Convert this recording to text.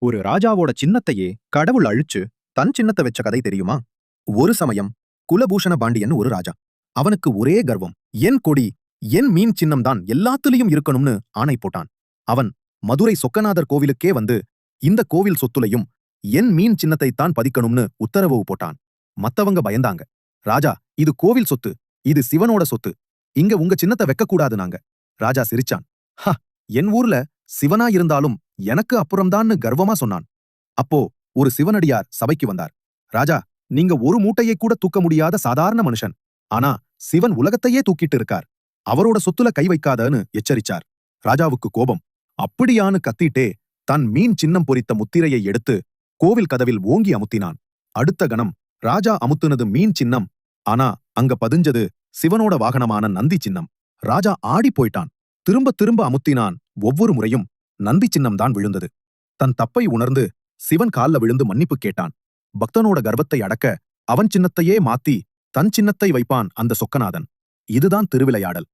ஒரு ராஜாவோட சின்னத்தையே கடவுள் அழிச்சு தன் சின்னத்தை வச்ச கதை தெரியுமா? ஒரு சமயம் குலபூஷண பாண்டியன் ஒரு ராஜா. அவனுக்கு ஒரே கர்வம். என் கொடி, என் மீன் சின்னம் தான் எல்லாத்துலயும் இருக்கணும்னு ஆணை போட்டான். அவன் மதுரை சொக்கநாதர் கோவிலுக்கே வந்து இந்த கோவில் சொத்துலையும் என் மீன் சின்னத்தைத்தான் பதிக்கணும்னு உத்தரவு போட்டான். மத்தவங்க பயந்தாங்க. ராஜா, இது கோவில் சொத்து, இது சிவனோட சொத்து, இங்க உங்க சின்னத்தை வைக்கக்கூடாது நாங்க. ராஜா சிரிச்சான். ஹ, என் ஊர்ல சிவனா இருந்தாலும் எனக்கு அப்புறம்தான்னு கர்வமா சொன்னான். அப்போ ஒரு சிவனடியார் சபைக்கு வந்தார். ராஜா, நீங்க ஒரு மூட்டையை கூட தூக்க முடியாத சாதாரண மனுஷன். ஆனா சிவன் உலகத்தையே தூக்கிட்டு இருக்கார். அவரோட சொத்துல கை வைக்காதன்னு எச்சரிச்சார். ராஜாவுக்கு கோபம். அப்படியான்னு கத்திட்டே தன் மீன் சின்னம் பொறித்த முத்திரையை எடுத்து கோவில் கதவில் ஓங்கி அமுத்தினான். அடுத்த கணம் ராஜா அமுத்துனது மீன் சின்னம். ஆனா அங்க பதிஞ்சது சிவனோட வாகனமான நந்தி சின்னம். ராஜா ஆடி போயிட்டான். திரும்ப திரும்ப அமுத்தினான். ஒவ்வொரு முறையும் நந்தி சின்னம் தான் விழுந்தது. தன் தப்பை உணர்ந்து சிவன் கால்ல விழுந்து மன்னிப்பு கேட்டான். பக்தனோட கர்வத்தை அடக்க அவன் சின்னத்தையே மாத்தி தன் சின்னத்தை வைப்பான் அந்த சொக்கநாதன். இதுதான் திருவிளையாடல்.